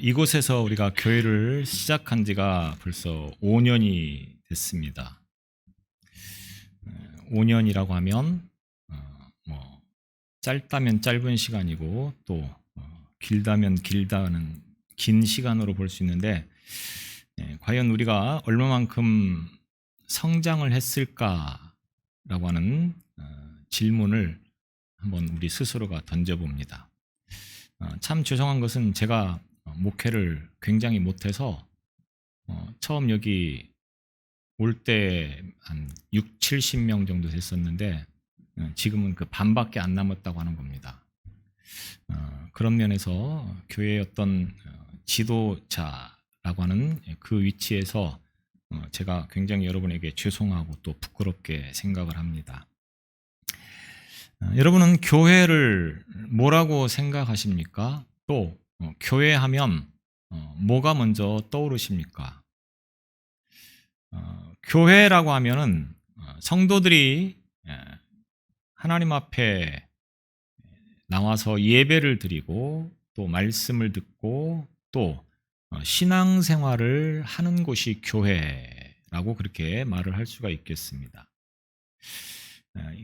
이곳에서 우리가 교회를 시작한 지가 벌써 5년이 됐습니다. 5년이라고 하면 짧다면 짧은 시간이고 또 길다면 길다는 긴 시간으로 볼 수 있는데 과연 우리가 얼마만큼 성장을 했을까라고 하는 질문을 한번 우리 스스로가 던져봅니다. 참 죄송한 것은 제가 목회를 굉장히 못해서 처음 여기 올 때 한 6, 70명 정도 됐었는데 지금은 그 반밖에 안 남았다고 하는 겁니다. 그런 면에서 교회의 어떤 지도자라고 하는 그 위치에서 제가 굉장히 여러분에게 죄송하고 또 부끄럽게 생각을 합니다. 여러분은 교회를 뭐라고 생각하십니까? 또 교회하면 뭐가 먼저 떠오르십니까? 교회라고 하면은 성도들이 하나님 앞에 나와서 예배를 드리고 또 말씀을 듣고 또 신앙생활을 하는 곳이 교회라고 그렇게 말을 할 수가 있겠습니다.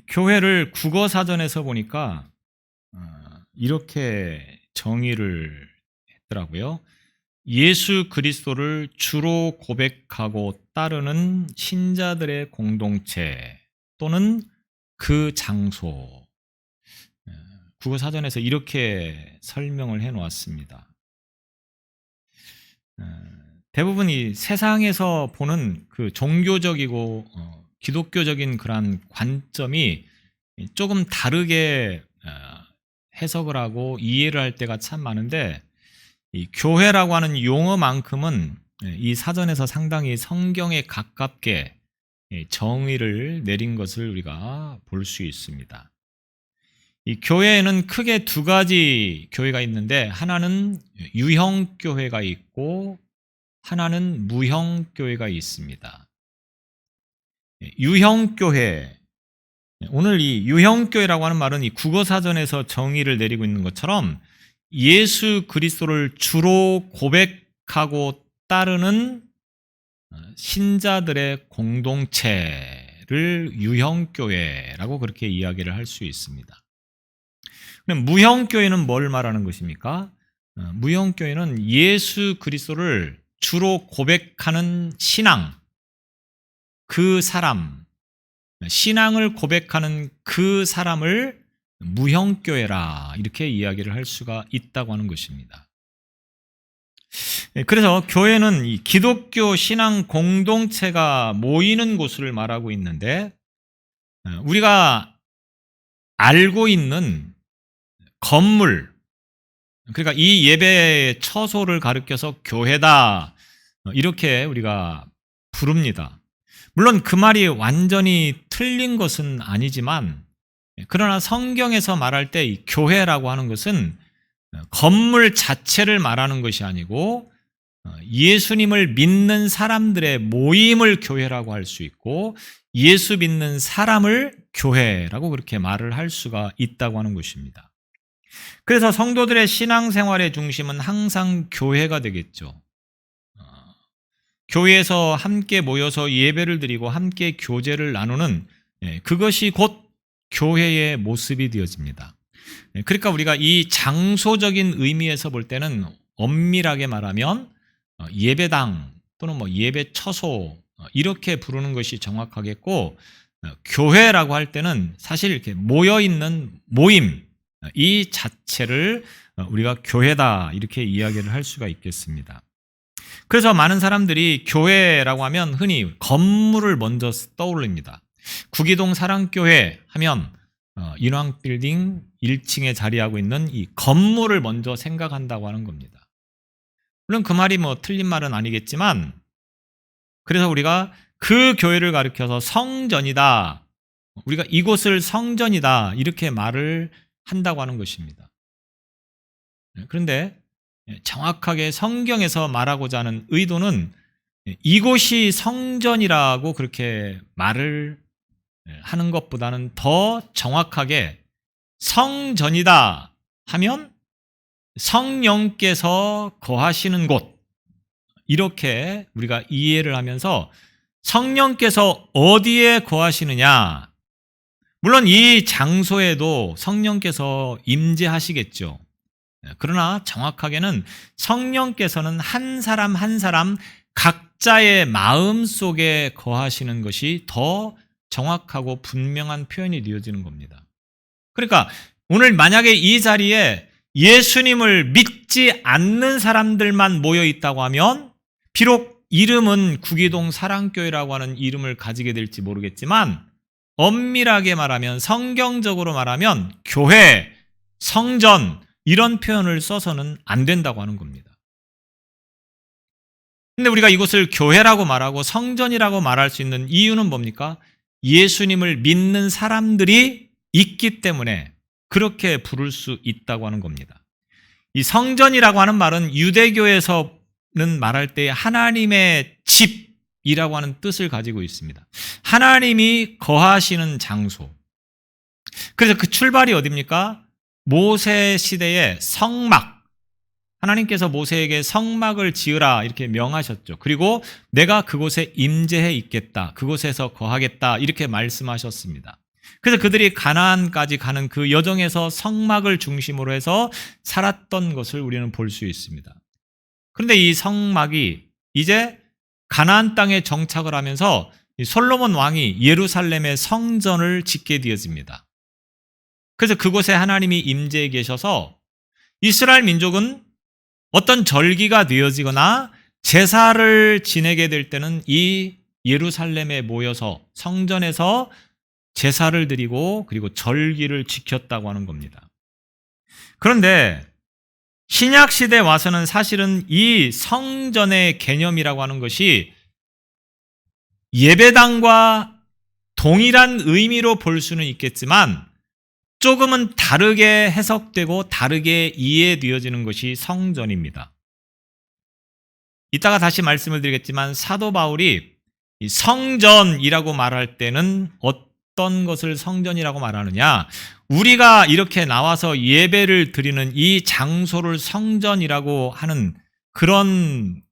교회를 국어사전에서 보니까 이렇게 정의를 했더라고요. 예수 그리스도를 주로 고백하고 따르는 신자들의 공동체 또는 그 장소. 국어사전에서 이렇게 설명을 해놓았습니다. 대부분 이 세상에서 보는 그 종교적이고 기독교적인 그런 관점이 조금 다르게 해석을 하고 이해를 할 때가 참 많은데 이 교회라고 하는 용어만큼은 이 사전에서 상당히 성경에 가깝게 정의를 내린 것을 우리가 볼 수 있습니다. 이 교회에는 크게 두 가지 교회가 있는데 하나는 유형교회가 있고 하나는 무형교회가 있습니다. 유형교회, 오늘 이 유형교회라고 하는 말은 이 국어사전에서 정의를 내리고 있는 것처럼 예수 그리스도를 주로 고백하고 따르는 신자들의 공동체를 유형교회라고 그렇게 이야기를 할 수 있습니다. 그럼 무형교회는 뭘 말하는 것입니까? 무형교회는 예수 그리스도를 주로 고백하는 신앙, 그 사람, 신앙을 고백하는 그 사람을 무형교회라 이렇게 이야기를 할 수가 있다고 하는 것입니다. 그래서 교회는 이 기독교 신앙 공동체가 모이는 곳을 말하고 있는데 우리가 알고 있는 건물, 그러니까 이 예배의 처소를 가리켜서 교회다 이렇게 우리가 부릅니다. 물론 그 말이 완전히 틀린 것은 아니지만 그러나 성경에서 말할 때 이 교회라고 하는 것은 건물 자체를 말하는 것이 아니고 예수님을 믿는 사람들의 모임을 교회라고 할 수 있고 예수 믿는 사람을 교회라고 그렇게 말을 할 수가 있다고 하는 것입니다. 그래서 성도들의 신앙생활의 중심은 항상 교회가 되겠죠. 교회에서 함께 모여서 예배를 드리고 함께 교제를 나누는 그것이 곧 교회의 모습이 되어집니다. 그러니까 우리가 이 장소적인 의미에서 볼 때는 엄밀하게 말하면 예배당 또는 예배 처소 이렇게 부르는 것이 정확하겠고 교회라고 할 때는 사실 이렇게 모여 있는 모임 이 자체를 우리가 교회다 이렇게 이야기를 할 수가 있겠습니다. 그래서 많은 사람들이 교회라고 하면 흔히 건물을 먼저 떠올립니다. 구기동 사랑교회 하면 인왕빌딩 1층에 자리하고 있는 이 건물을 먼저 생각한다고 하는 겁니다. 물론 그 말이 틀린 말은 아니겠지만 그래서 우리가 그 교회를 가리켜서 성전이다. 우리가 이곳을 성전이다. 이렇게 말을 한다고 하는 것입니다. 그런데 정확하게 성경에서 말하고자 하는 의도는 이곳이 성전이라고 그렇게 말을 하는 것보다는 더 정확하게 성전이다 하면 성령께서 거하시는 곳, 이렇게 우리가 이해를 하면서 성령께서 어디에 거하시느냐, 물론 이 장소에도 성령께서 임재하시겠죠. 그러나 정확하게는 성령께서는 한 사람 한 사람 각자의 마음 속에 거하시는 것이 더 정확하고 분명한 표현이 되어지는 겁니다. 그러니까 오늘 만약에 이 자리에 예수님을 믿지 않는 사람들만 모여 있다고 하면 비록 이름은 구기동 사랑교회라고 하는 이름을 가지게 될지 모르겠지만 엄밀하게 말하면, 성경적으로 말하면 교회, 성전 이런 표현을 써서는 안 된다고 하는 겁니다. 근데 우리가 이곳을 교회라고 말하고 성전이라고 말할 수 있는 이유는 뭡니까? 예수님을 믿는 사람들이 있기 때문에 그렇게 부를 수 있다고 하는 겁니다. 이 성전이라고 하는 말은 유대교에서는 말할 때 하나님의 집이라고 하는 뜻을 가지고 있습니다. 하나님이 거하시는 장소. 그래서 그 출발이 어디입니까? 모세 시대의 성막. 하나님께서 모세에게 성막을 지으라 이렇게 명하셨죠. 그리고 내가 그곳에 임재해 있겠다, 그곳에서 거하겠다 이렇게 말씀하셨습니다. 그래서 그들이 가나안까지 가는 그 여정에서 성막을 중심으로 해서 살았던 것을 우리는 볼 수 있습니다. 그런데 이 성막이 이제 가나안 땅에 정착을 하면서 솔로몬 왕이 예루살렘의 성전을 짓게 되어집니다. 그래서 그곳에 하나님이 임재해 계셔서 이스라엘 민족은 어떤 절기가 되어지거나 제사를 지내게 될 때는 이 예루살렘에 모여서 성전에서 제사를 드리고 그리고 절기를 지켰다고 하는 겁니다. 그런데 신약 시대에 와서는 사실은 이 성전의 개념이라고 하는 것이 예배당과 동일한 의미로 볼 수는 있겠지만 조금은 다르게 해석되고 다르게 이해되어지는 것이 성전입니다. 이따가 다시 말씀을 드리겠지만 사도 바울이 이 성전이라고 말할 때는 어떤 것을 성전이라고 말하느냐, 우리가 이렇게 나와서 예배를 드리는 이 장소를 성전이라고 하는 그런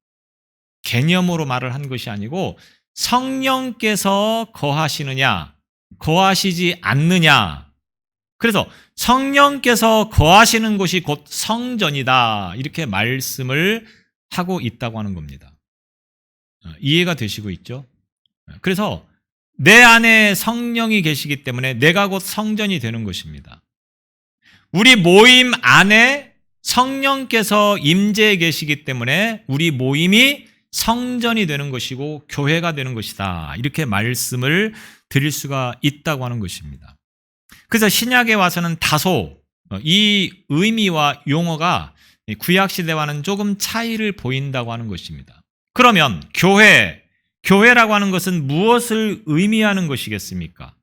개념으로 말을 한 것이 아니고 성령께서 거하시느냐 거하시지 않느냐, 그래서 성령께서 거하시는 곳이 곧 성전이다 이렇게 말씀을 하고 있다고 하는 겁니다. 이해가 되시고 있죠? 그래서 내 안에 성령이 계시기 때문에 내가 곧 성전이 되는 것입니다. 우리 모임 안에 성령께서 임재해 계시기 때문에 우리 모임이 성전이 되는 것이고 교회가 되는 것이다 이렇게 말씀을 드릴 수가 있다고 하는 것입니다. 그래서 신약에 와서는 다소 이 의미와 용어가 구약시대와는 조금 차이를 보인다고 하는 것입니다. 그러면 교회라고 하는 것은 무엇을 의미하는 것이겠습니까?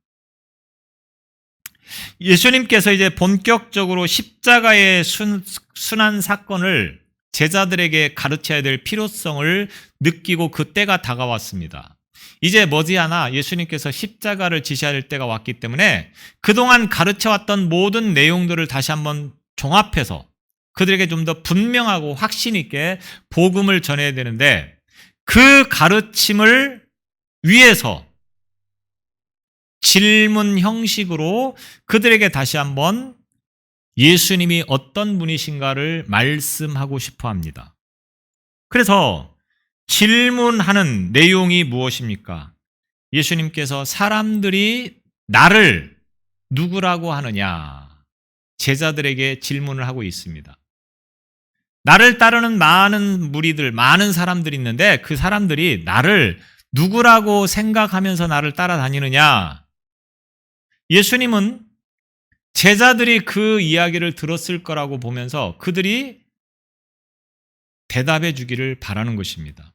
예수님께서 이제 본격적으로 십자가의 순환 사건을 제자들에게 가르쳐야 될 필요성을 느끼고 그 때가 다가왔습니다. 이제 머지않아 예수님께서 십자가를 지셔야 할 때가 왔기 때문에 그동안 가르쳐왔던 모든 내용들을 다시 한번 종합해서 그들에게 좀 더 분명하고 확신 있게 복음을 전해야 되는데, 그 가르침을 위해서 질문 형식으로 그들에게 다시 한번 예수님이 어떤 분이신가를 말씀하고 싶어 합니다. 그래서 질문하는 내용이 무엇입니까? 예수님께서 사람들이 나를 누구라고 하느냐, 제자들에게 질문을 하고 있습니다. 나를 따르는 많은 무리들, 많은 사람들이 있는데 그 사람들이 나를 누구라고 생각하면서 나를 따라다니느냐? 예수님은 제자들이 그 이야기를 들었을 거라고 보면서 그들이 대답해 주기를 바라는 것입니다.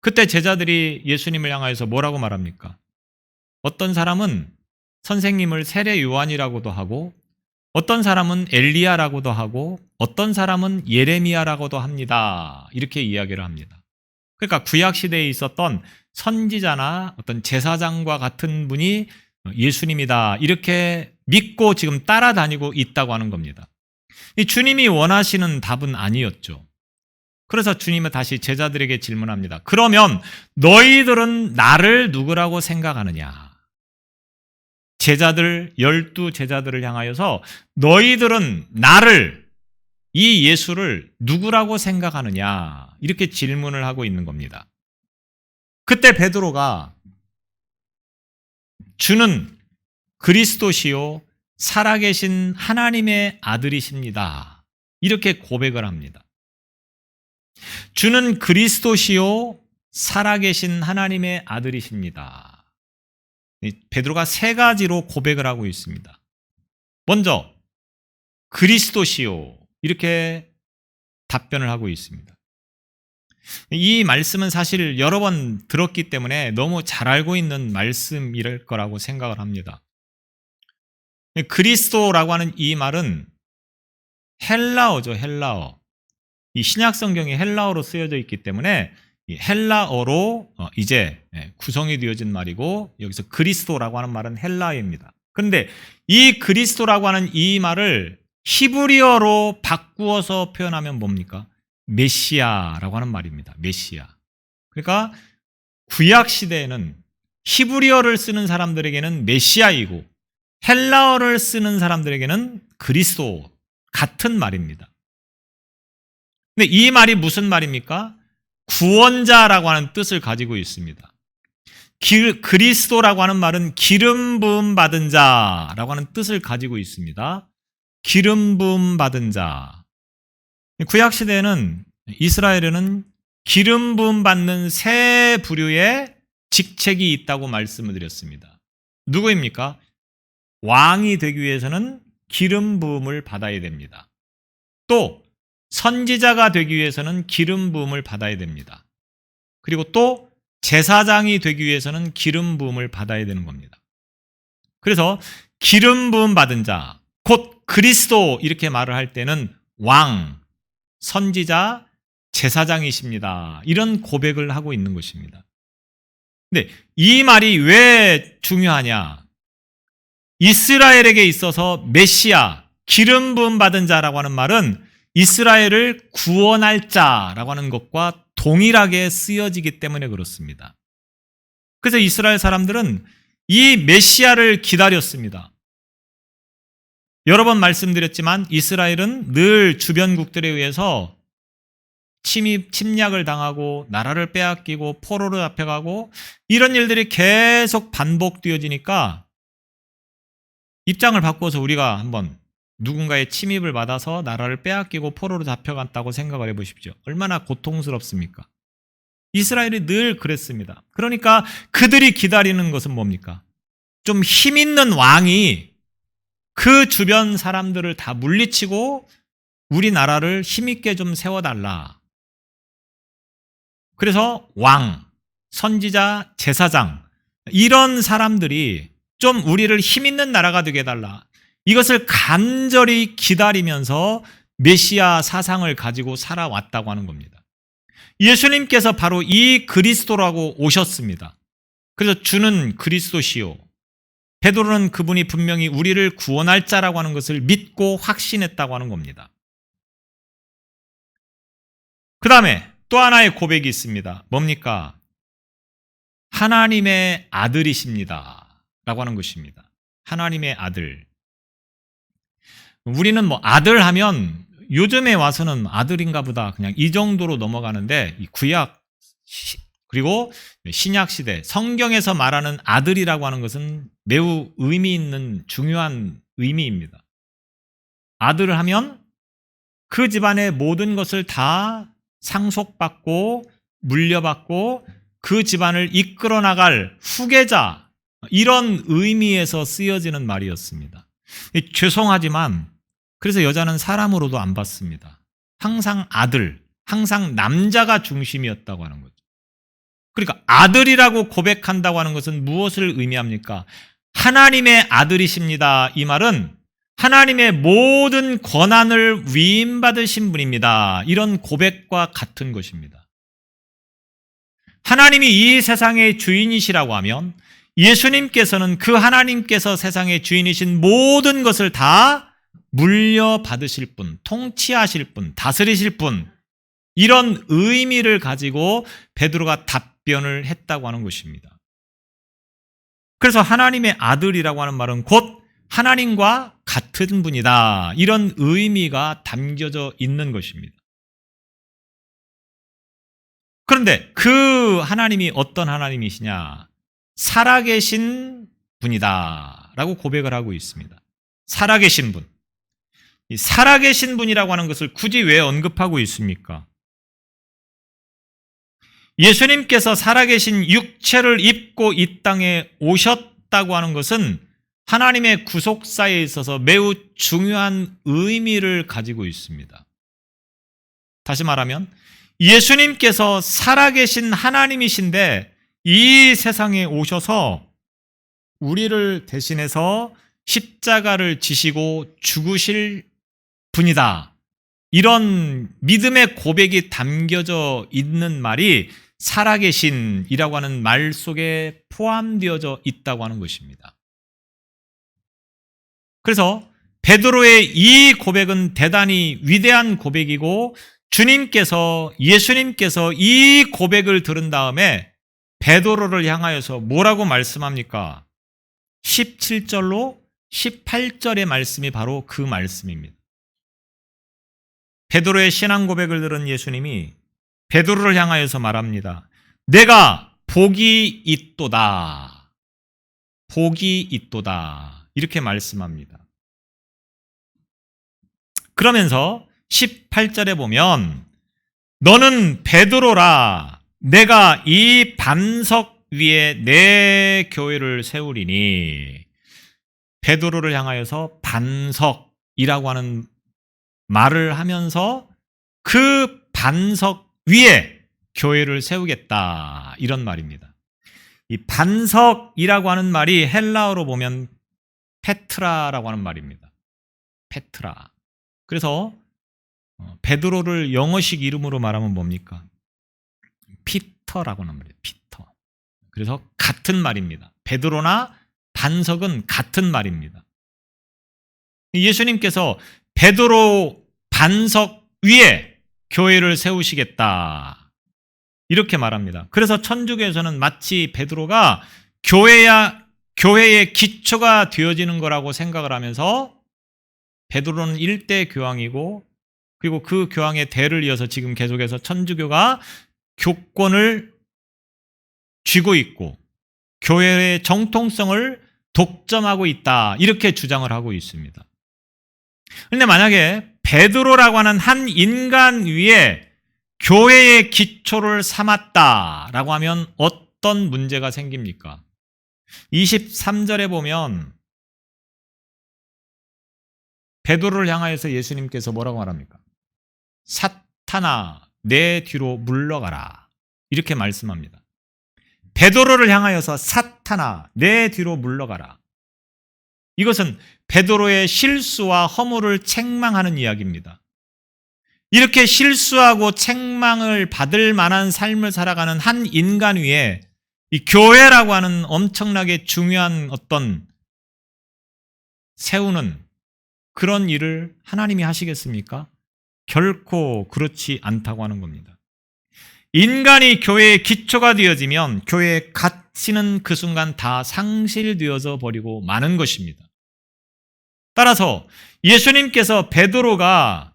그때 제자들이 예수님을 향하여서 뭐라고 말합니까? 어떤 사람은 선생님을 세례 요한이라고도 하고, 어떤 사람은 엘리야라고도 하고, 어떤 사람은 예레미야라고도 합니다. 이렇게 이야기를 합니다. 그러니까 구약시대에 있었던 선지자나 어떤 제사장과 같은 분이 예수님이다 이렇게 믿고 지금 따라다니고 있다고 하는 겁니다. 이 주님이 원하시는 답은 아니었죠. 그래서 주님은 다시 제자들에게 질문합니다. 그러면 너희들은 나를 누구라고 생각하느냐? 제자들, 12제자들을 향하여서 너희들은 나를, 이 예수를 누구라고 생각하느냐? 이렇게 질문을 하고 있는 겁니다. 그때 베드로가 주는 그리스도시요 살아계신 하나님의 아들이십니다. 이렇게 고백을 합니다. 주는 그리스도시요 살아계신 하나님의 아들이십니다. 베드로가 세 가지로 고백을 하고 있습니다. 먼저 그리스도시요 이렇게 답변을 하고 있습니다. 이 말씀은 사실 여러 번 들었기 때문에 너무 잘 알고 있는 말씀일 거라고 생각을 합니다. 그리스도라고 하는 이 말은 헬라어죠, 헬라어. 이 신약 성경이 헬라어로 쓰여져 있기 때문에 이 헬라어로 이제 구성이 되어진 말이고, 여기서 그리스도라고 하는 말은 헬라어입니다. 그런데 이 그리스도라고 하는 이 말을 히브리어로 바꾸어서 표현하면 뭡니까? 메시아라고 하는 말입니다. 메시아. 그러니까 구약 시대에는 히브리어를 쓰는 사람들에게는 메시아이고 헬라어를 쓰는 사람들에게는 그리스도, 같은 말입니다. 근데 이 말이 무슨 말입니까? 구원자라고 하는 뜻을 가지고 있습니다. 그리스도라고 하는 말은 기름 부음 받은 자라고 하는 뜻을 가지고 있습니다. 기름 부음 받은 자. 구약 시대에는 이스라엘에는 기름 부음 받는 세 부류의 직책이 있다고 말씀을 드렸습니다. 누구입니까? 왕이 되기 위해서는 기름 부음을 받아야 됩니다. 또 선지자가 되기 위해서는 기름 부음을 받아야 됩니다. 그리고 또 제사장이 되기 위해서는 기름 부음을 받아야 되는 겁니다. 그래서 기름 부음 받은 자, 곧 그리스도 이렇게 말을 할 때는 왕, 선지자, 제사장이십니다. 이런 고백을 하고 있는 것입니다. 근데 이 말이 왜 중요하냐? 이스라엘에게 있어서 메시아, 기름 부음 받은 자라고 하는 말은 이스라엘을 구원할 자라고 하는 것과 동일하게 쓰여지기 때문에 그렇습니다. 그래서 이스라엘 사람들은 이 메시아를 기다렸습니다. 여러 번 말씀드렸지만 이스라엘은 늘 주변국들에 의해서 침략을 당하고 나라를 빼앗기고 포로로 잡혀가고 이런 일들이 계속 반복되어지니까 입장을 바꿔서 우리가 한번 누군가의 침입을 받아서 나라를 빼앗기고 포로로 잡혀갔다고 생각을 해보십시오. 얼마나 고통스럽습니까? 이스라엘이 늘 그랬습니다. 그러니까 그들이 기다리는 것은 뭡니까? 좀 힘 있는 왕이 그 주변 사람들을 다 물리치고 우리나라를 힘있게 좀 세워달라. 그래서 왕, 선지자, 제사장 이런 사람들이 좀 우리를 힘있는 나라가 되게 해달라. 이것을 간절히 기다리면서 메시아 사상을 가지고 살아왔다고 하는 겁니다. 예수님께서 바로 이 그리스도라고 오셨습니다. 그래서 주는 그리스도시요. 베드로는 그분이 분명히 우리를 구원할 자라고 하는 것을 믿고 확신했다고 하는 겁니다. 그 다음에 또 하나의 고백이 있습니다. 뭡니까? 하나님의 아들이십니다. 라고 하는 것입니다. 하나님의 아들. 우리는 뭐 아들 하면 요즘에 와서는 아들인가 보다 그냥 이 정도로 넘어가는데 이 구약 그리고 신약 시대 성경에서 말하는 아들이라고 하는 것은 매우 의미 있는 중요한 의미입니다. 아들을 하면 그 집안의 모든 것을 다 상속받고 물려받고 그 집안을 이끌어 나갈 후계자, 이런 의미에서 쓰여지는 말이었습니다. 죄송하지만 그래서 여자는 사람으로도 안 봤습니다. 항상 아들, 항상 남자가 중심이었다고 하는 거죠. 그러니까 아들이라고 고백한다고 하는 것은 무엇을 의미합니까? 하나님의 아들이십니다. 이 말은 하나님의 모든 권한을 위임받으신 분입니다. 이런 고백과 같은 것입니다. 하나님이 이 세상의 주인이시라고 하면 예수님께서는 그 하나님께서 세상의 주인이신 모든 것을 다 물려받으실 분, 통치하실 분, 다스리실 분, 이런 의미를 가지고 베드로가 답변을 했다고 하는 것입니다. 그래서 하나님의 아들이라고 하는 말은 곧 하나님과 같은 분이다, 이런 의미가 담겨져 있는 것입니다. 그런데 그 하나님이 어떤 하나님이시냐? 살아계신 분이다 라고 고백을 하고 있습니다. 살아계신 분. 이 살아계신 분이라고 하는 것을 굳이 왜 언급하고 있습니까? 예수님께서 살아계신 육체를 입고 이 땅에 오셨다고 하는 것은 하나님의 구속사에 있어서 매우 중요한 의미를 가지고 있습니다. 다시 말하면 예수님께서 살아계신 하나님이신데 이 세상에 오셔서 우리를 대신해서 십자가를 지시고 죽으실 분이다, 이런 믿음의 고백이 담겨져 있는 말이 살아계신이라고 하는 말 속에 포함되어져 있다고 하는 것입니다. 그래서 베드로의 이 고백은 대단히 위대한 고백이고, 예수님께서 이 고백을 들은 다음에 베드로를 향하여서 뭐라고 말씀합니까? 17절로 18절의 말씀이 바로 그 말씀입니다. 베드로의 신앙 고백을 들은 예수님이 베드로를 향하여서 말합니다. 내가 복이 있도다. 복이 있도다. 이렇게 말씀합니다. 그러면서 18절에 보면 너는 베드로라, 내가 이 반석 위에 내 교회를 세우리니, 베드로를 향하여서 반석이라고 하는 말을 하면서 그 반석 위에 교회를 세우겠다, 이런 말입니다. 이 반석이라고 하는 말이 헬라어로 보면 페트라라고 하는 말입니다. 페트라. 그래서 베드로를 영어식 이름으로 말하면 뭡니까? 피터라고 하는 말이에요. 피터. 그래서 같은 말입니다. 베드로나 반석은 같은 말입니다. 예수님께서 베드로 반석 위에 교회를 세우시겠다, 이렇게 말합니다. 그래서 천주교에서는 마치 베드로가 교회의 기초가 되어지는 거라고 생각을 하면서, 베드로는 1대 교황이고, 그리고 그 교황의 대를 이어서 지금 계속해서 천주교가 교권을 쥐고 있고 교회의 정통성을 독점하고 있다, 이렇게 주장을 하고 있습니다. 그런데 만약에 베드로라고 하는 한 인간 위에 교회의 기초를 삼았다라고 하면 어떤 문제가 생깁니까? 23절에 보면 베드로를 향하여서 예수님께서 뭐라고 말합니까? 사탄아, 내 뒤로 물러가라, 이렇게 말씀합니다. 베드로를 향하여서 사탄아, 내 뒤로 물러가라. 이것은 베드로의 실수와 허물을 책망하는 이야기입니다. 이렇게 실수하고 책망을 받을 만한 삶을 살아가는 한 인간 위에 이 교회라고 하는 엄청나게 중요한 어떤 세우는 그런 일을 하나님이 하시겠습니까? 결코 그렇지 않다고 하는 겁니다. 인간이 교회의 기초가 되어지면 교회의 가치는 그 순간 다 상실되어져 버리고 마는 것입니다. 따라서 예수님께서 베드로가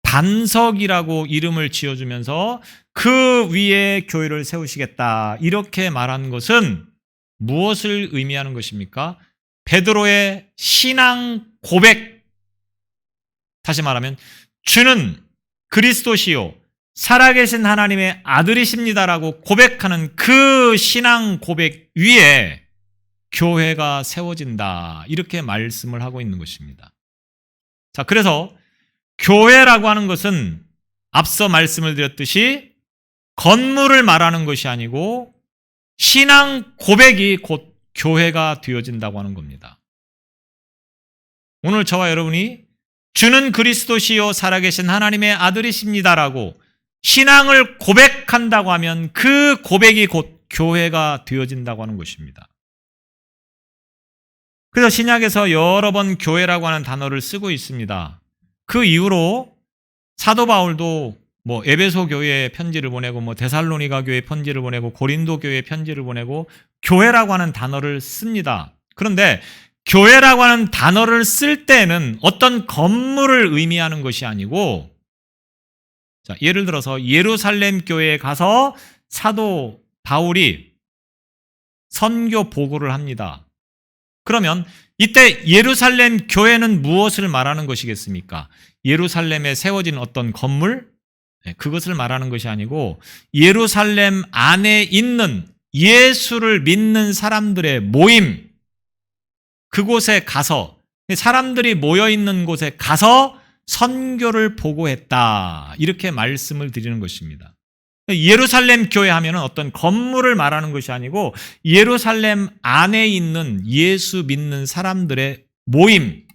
반석이라고 이름을 지어주면서 그 위에 교회를 세우시겠다, 이렇게 말한 것은 무엇을 의미하는 것입니까? 베드로의 신앙 고백, 다시 말하면 주는 그리스도시요 살아계신 하나님의 아들이십니다라고 고백하는 그 신앙 고백 위에 교회가 세워진다, 이렇게 말씀을 하고 있는 것입니다. 자, 그래서 교회라고 하는 것은 앞서 말씀을 드렸듯이 건물을 말하는 것이 아니고 신앙 고백이 곧 교회가 되어진다고 하는 겁니다. 오늘 저와 여러분이 주는 그리스도시요 살아계신 하나님의 아들이십니다라고 신앙을 고백한다고 하면 그 고백이 곧 교회가 되어진다고 하는 것입니다. 그래서 신약에서 여러 번 교회라고 하는 단어를 쓰고 있습니다. 그 이후로 사도 바울도 에베소 교회에 편지를 보내고 데살로니가 교회에 편지를 보내고 고린도 교회에 편지를 보내고 교회라고 하는 단어를 씁니다. 그런데 교회라고 하는 단어를 쓸 때는 어떤 건물을 의미하는 것이 아니고, 자, 예를 들어서 예루살렘 교회에 가서 사도 바울이 선교 보고를 합니다. 그러면 이때 예루살렘 교회는 무엇을 말하는 것이겠습니까? 예루살렘에 세워진 어떤 건물? 그것을 말하는 것이 아니고 예루살렘 안에 있는 예수를 믿는 사람들의 모임, 그곳에 가서, 사람들이 모여있는 곳에 가서 선교를 보고했다, 이렇게 말씀을 드리는 것입니다. 예루살렘 교회 하면 어떤 건물을 말하는 것이 아니고 예루살렘 안에 있는 예수 믿는 사람들의 모임,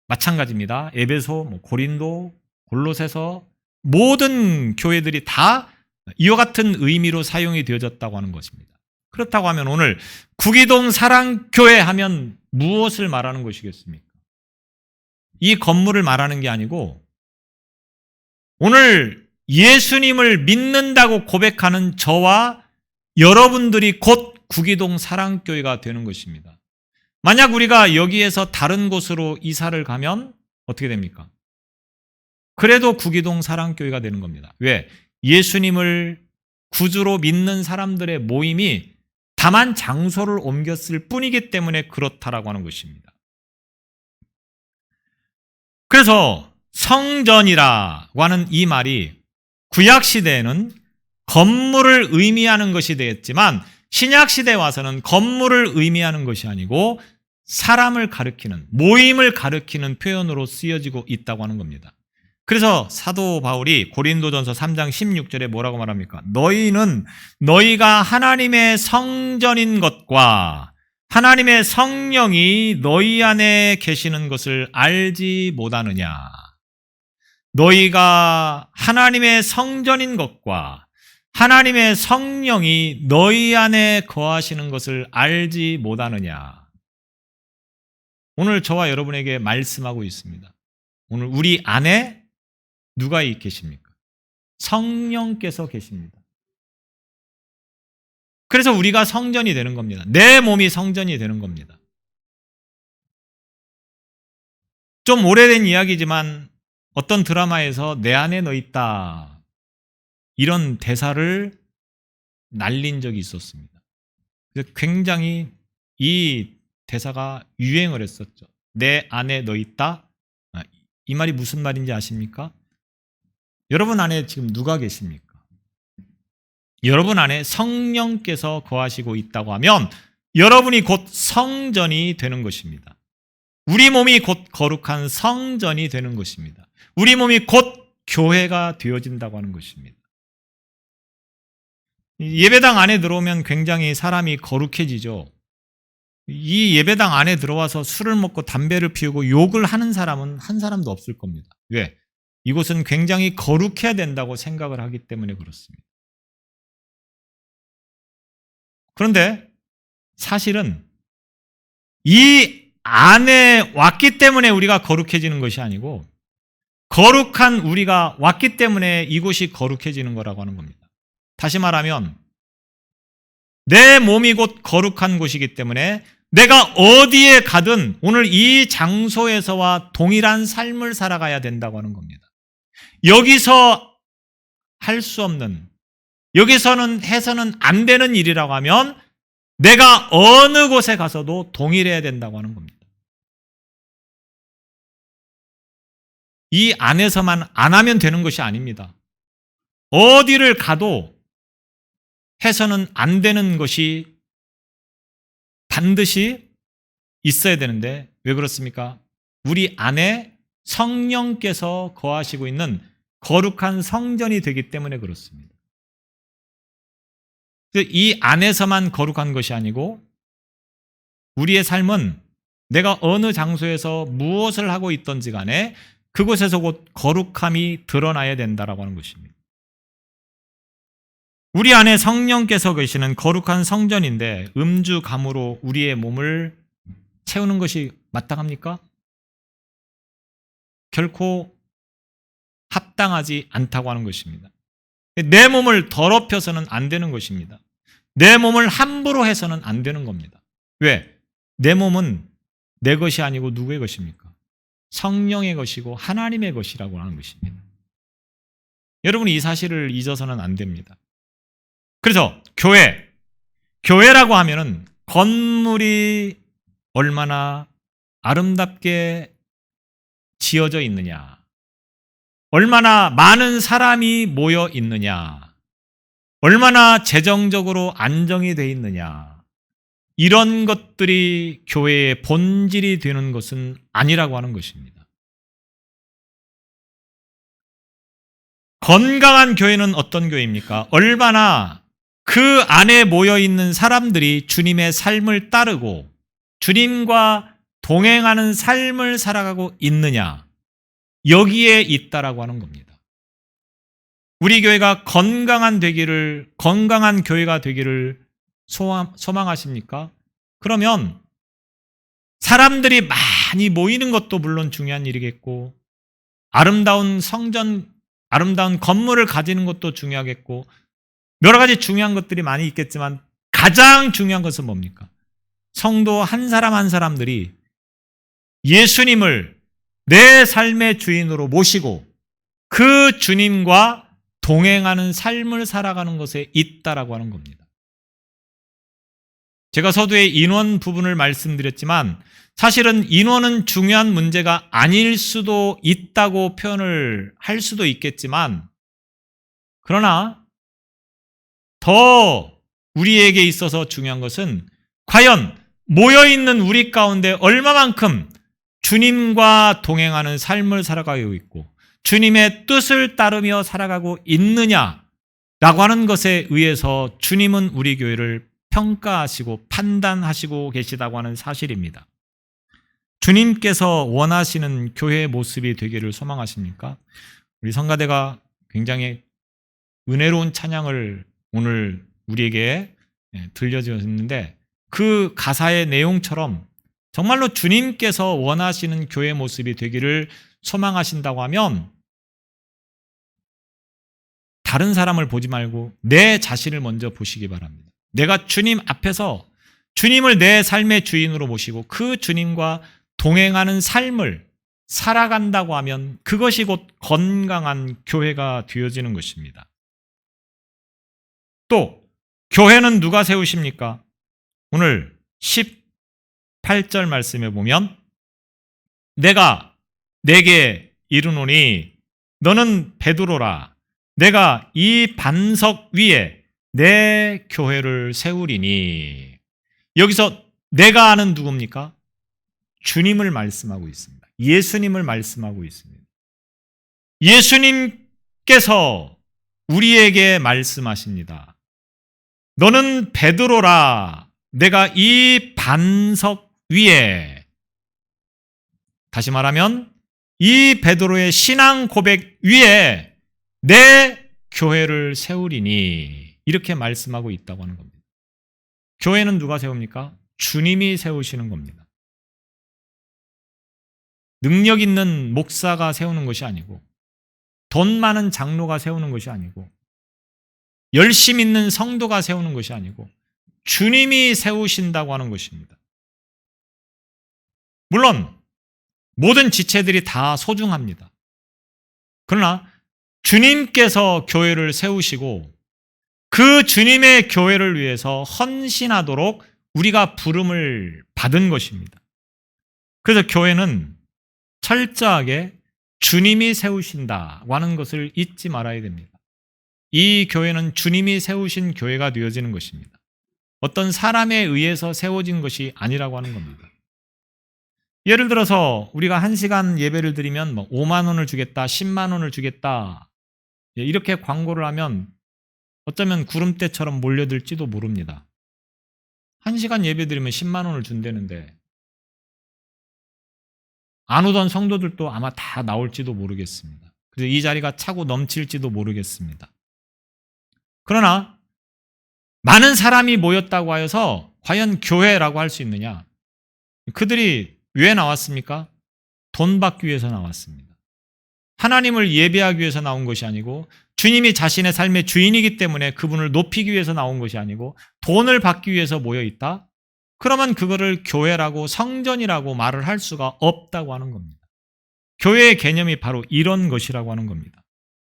마찬가지입니다. 에베소, 고린도, 골로새서 모든 교회들이 다 이와 같은 의미로 사용이 되어졌다고 하는 것입니다. 그렇다고 하면 오늘 구기동 사랑교회 하면 무엇을 말하는 것이겠습니까? 이 건물을 말하는 게 아니고 오늘 예수님을 믿는다고 고백하는 저와 여러분들이 곧 구기동 사랑교회가 되는 것입니다. 만약 우리가 여기에서 다른 곳으로 이사를 가면 어떻게 됩니까? 그래도 구기동 사랑교회가 되는 겁니다. 왜? 예수님을 구주로 믿는 사람들의 모임이 다만 장소를 옮겼을 뿐이기 때문에 그렇다라고 하는 것입니다. 그래서 성전이라고 하는 이 말이 구약시대에는 건물을 의미하는 것이 되었지만 신약시대에 와서는 건물을 의미하는 것이 아니고 사람을 가리키는, 모임을 가리키는 표현으로 쓰여지고 있다고 하는 겁니다. 그래서 사도 바울이 고린도전서 3장 16절에 뭐라고 말합니까? 너희가 하나님의 성전인 것과 하나님의 성령이 너희 안에 계시는 것을 알지 못하느냐? 너희가 하나님의 성전인 것과 하나님의 성령이 너희 안에 거하시는 것을 알지 못하느냐? 오늘 저와 여러분에게 말씀하고 있습니다. 오늘 우리 안에 누가 계십니까? 성령께서 계십니다. 그래서 우리가 성전이 되는 겁니다. 내 몸이 성전이 되는 겁니다. 좀 오래된 이야기지만 어떤 드라마에서 내 안에 너 있다, 이런 대사를 날린 적이 있었습니다. 그래서 굉장히 이 대사가 유행을 했었죠. 내 안에 너 있다? 이 말이 무슨 말인지 아십니까? 여러분 안에 지금 누가 계십니까? 여러분 안에 성령께서 거하시고 있다고 하면 여러분이 곧 성전이 되는 것입니다. 우리 몸이 곧 거룩한 성전이 되는 것입니다. 우리 몸이 곧 교회가 되어진다고 하는 것입니다. 예배당 안에 들어오면 굉장히 사람이 거룩해지죠. 이 예배당 안에 들어와서 술을 먹고 담배를 피우고 욕을 하는 사람은 한 사람도 없을 겁니다. 왜? 이곳은 굉장히 거룩해야 된다고 생각을 하기 때문에 그렇습니다. 그런데 사실은 이 안에 왔기 때문에 우리가 거룩해지는 것이 아니고 거룩한 우리가 왔기 때문에 이곳이 거룩해지는 거라고 하는 겁니다. 다시 말하면 내 몸이 곧 거룩한 곳이기 때문에 내가 어디에 가든 오늘 이 장소에서와 동일한 삶을 살아가야 된다고 하는 겁니다. 여기서 할 수 없는, 여기서는 해서는 안 되는 일이라고 하면 내가 어느 곳에 가서도 동일해야 된다고 하는 겁니다. 이 안에서만 안 하면 되는 것이 아닙니다. 어디를 가도 해서는 안 되는 것이 반드시 있어야 되는데 왜 그렇습니까? 우리 안에 성령께서 거하시고 있는 거룩한 성전이 되기 때문에 그렇습니다. 이 안에서만 거룩한 것이 아니고 우리의 삶은 내가 어느 장소에서 무엇을 하고 있든지 간에 그곳에서 곧 거룩함이 드러나야 된다라고 하는 것입니다. 우리 안에 성령께서 계시는 거룩한 성전인데 음주감으로 우리의 몸을 채우는 것이 마땅합니까? 결코 합당하지 않다고 하는 것입니다. 내 몸을 더럽혀서는 안 되는 것입니다. 내 몸을 함부로 해서는 안 되는 겁니다. 왜? 내 몸은 내 것이 아니고 누구의 것입니까? 성령의 것이고 하나님의 것이라고 하는 것입니다. 여러분, 이 사실을 잊어서는 안 됩니다. 그래서 교회라고 하면은 건물이 얼마나 아름답게 지어져 있느냐, 얼마나 많은 사람이 모여 있느냐, 얼마나 재정적으로 안정이 되어 있느냐, 이런 것들이 교회의 본질이 되는 것은 아니라고 하는 것입니다. 건강한 교회는 어떤 교회입니까? 얼마나 그 안에 모여 있는 사람들이 주님의 삶을 따르고 주님과 동행하는 삶을 살아가고 있느냐, 여기에 있다라고 하는 겁니다. 우리 교회가 건강한 교회가 되기를 소망하십니까? 그러면 사람들이 많이 모이는 것도 물론 중요한 일이겠고, 아름다운 성전, 아름다운 건물을 가지는 것도 중요하겠고, 여러 가지 중요한 것들이 많이 있겠지만 가장 중요한 것은 뭡니까? 성도 한 사람 한 사람들이 예수님을 내 삶의 주인으로 모시고 그 주님과 동행하는 삶을 살아가는 것에 있다라고 하는 겁니다. 제가 서두에 인원 부분을 말씀드렸지만 사실은 인원은 중요한 문제가 아닐 수도 있다고 표현을 할 수도 있겠지만, 그러나 더 우리에게 있어서 중요한 것은 과연 모여있는 우리 가운데 얼마만큼 주님과 동행하는 삶을 살아가고 있고 주님의 뜻을 따르며 살아가고 있느냐라고 하는 것에 의해서 주님은 우리 교회를 평가하시고 판단하시고 계시다고 하는 사실입니다. 주님께서 원하시는 교회의 모습이 되기를 소망하십니까? 우리 성가대가 굉장히 은혜로운 찬양을 오늘 우리에게 들려주었는데, 그 가사의 내용처럼 정말로 주님께서 원하시는 교회 모습이 되기를 소망하신다고 하면 다른 사람을 보지 말고 내 자신을 먼저 보시기 바랍니다. 내가 주님 앞에서 주님을 내 삶의 주인으로 모시고 그 주님과 동행하는 삶을 살아간다고 하면 그것이 곧 건강한 교회가 되어지는 것입니다. 또 교회는 누가 세우십니까? 오늘 18절 말씀에 보면 내가 내게 이르노니 너는 베드로라, 내가 이 반석 위에 내 교회를 세우리니. 여기서 내가 아는 누굽니까? 주님을 말씀하고 있습니다. 예수님을 말씀하고 있습니다. 예수님께서 우리에게 말씀하십니다. 너는 베드로라, 내가 이 반석 위에, 다시 말하면 이 베드로의 신앙 고백 위에 내 교회를 세우리니, 이렇게 말씀하고 있다고 하는 겁니다. 교회는 누가 세웁니까? 주님이 세우시는 겁니다. 능력 있는 목사가 세우는 것이 아니고, 돈 많은 장로가 세우는 것이 아니고, 열심 있는 성도가 세우는 것이 아니고 주님이 세우신다고 하는 것입니다. 물론 모든 지체들이 다 소중합니다. 그러나 주님께서 교회를 세우시고 그 주님의 교회를 위해서 헌신하도록 우리가 부름을 받은 것입니다. 그래서 교회는 철저하게 주님이 세우신다고 하는 것을 잊지 말아야 됩니다. 이 교회는 주님이 세우신 교회가 되어지는 것입니다. 어떤 사람에 의해서 세워진 것이 아니라고 하는 겁니다. 예를 들어서 우리가 1시간 예배를 드리면 5만 원을 주겠다, 10만 원을 주겠다, 이렇게 광고를 하면 어쩌면 구름대처럼 몰려들지도 모릅니다. 1시간 예배 드리면 10만 원을 준다는데 안 오던 성도들도 아마 다 나올지도 모르겠습니다. 그래서 이 자리가 차고 넘칠지도 모르겠습니다. 그러나 많은 사람이 모였다고 하여서 과연 교회라고 할 수 있느냐? 그들이 왜 나왔습니까? 돈 받기 위해서 나왔습니다. 하나님을 예배하기 위해서 나온 것이 아니고 주님이 자신의 삶의 주인이기 때문에 그분을 높이기 위해서 나온 것이 아니고 돈을 받기 위해서 모여 있다? 그러면 그거를 교회라고 성전이라고 말을 할 수가 없다고 하는 겁니다. 교회의 개념이 바로 이런 것이라고 하는 겁니다.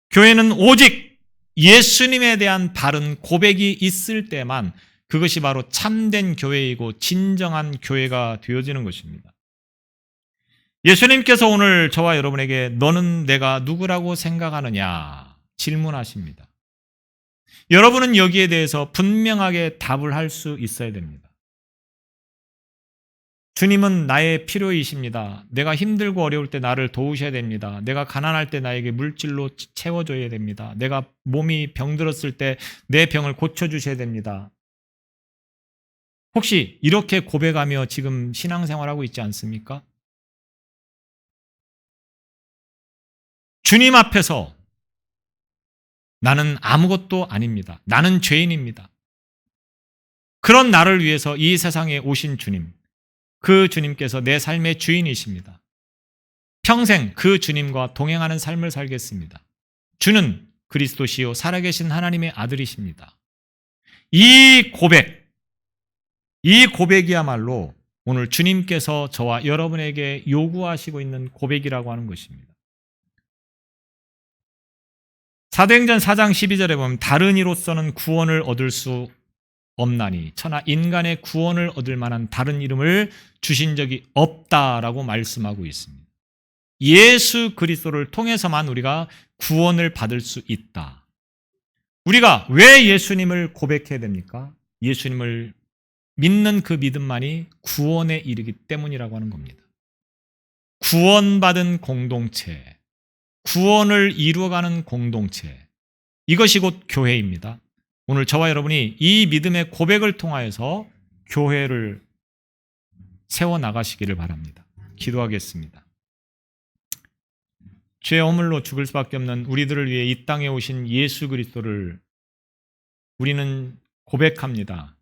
교회는 오직 예수님에 대한 바른 고백이 있을 때만 그것이 바로 참된 교회이고 진정한 교회가 되어지는 것입니다. 예수님께서 오늘 저와 여러분에게 너는 내가 누구라고 생각하느냐 질문하십니다. 여러분은 여기에 대해서 분명하게 답을 할 수 있어야 됩니다. 주님은 나의 필요이십니다. 내가 힘들고 어려울 때 나를 도우셔야 됩니다. 내가 가난할 때 나에게 물질로 채워줘야 됩니다. 내가 몸이 병들었을 때 내 병을 고쳐주셔야 됩니다. 혹시 이렇게 고백하며 지금 신앙생활하고 있지 않습니까? 주님 앞에서 나는 아무것도 아닙니다. 나는 죄인입니다. 그런 나를 위해서 이 세상에 오신 주님, 그 주님께서 내 삶의 주인이십니다. 평생 그 주님과 동행하는 삶을 살겠습니다. 주는 그리스도시요 살아계신 하나님의 아들이십니다. 이 고백이야말로 오늘 주님께서 저와 여러분에게 요구하시고 있는 고백이라고 하는 것입니다. 사도행전 4장 12절에 보면 다른 이로서는 구원을 얻을 수 없나니 천하 인간의 구원을 얻을 만한 다른 이름을 주신 적이 없다라고 말씀하고 있습니다. 예수 그리스도를 통해서만 우리가 구원을 받을 수 있다. 우리가 왜 예수님을 고백해야 됩니까? 예수님을 믿는 그 믿음만이 구원에 이르기 때문이라고 하는 겁니다. 구원받은 공동체, 구원을 이루어가는 공동체, 이것이 곧 교회입니다. 오늘 저와 여러분이 이 믿음의 고백을 통하여서 교회를 세워나가시기를 바랍니다. 기도하겠습니다. 죄 허물로 죽을 수밖에 없는 우리들을 위해 이 땅에 오신 예수 그리스도를 우리는 고백합니다.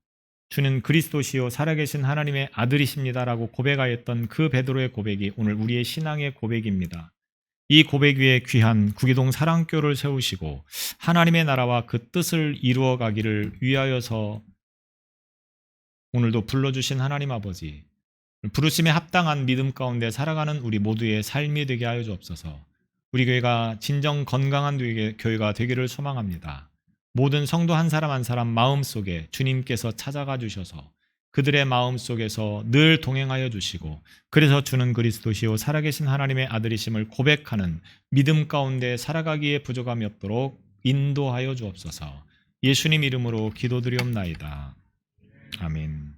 주는 그리스도시요 살아계신 하나님의 아들이십니다라고 고백하였던 그 베드로의 고백이 오늘 우리의 신앙의 고백입니다. 이 고백 위에 귀한 구기동 사랑교를 세우시고 하나님의 나라와 그 뜻을 이루어 가기를 위하여서 오늘도 불러주신 하나님 아버지, 부르심에 합당한 믿음 가운데 살아가는 우리 모두의 삶이 되게 하여 주옵소서. 우리 교회가 진정 건강한 교회가 되기를 소망합니다. 모든 성도 한 사람 한 사람 마음속에 주님께서 찾아가 주셔서 그들의 마음속에서 늘 동행하여 주시고 그래서 주는 그리스도시요 살아계신 하나님의 아들이심을 고백하는 믿음 가운데 살아가기에 부족함이 없도록 인도하여 주옵소서. 예수님 이름으로 기도드리옵나이다. 아멘.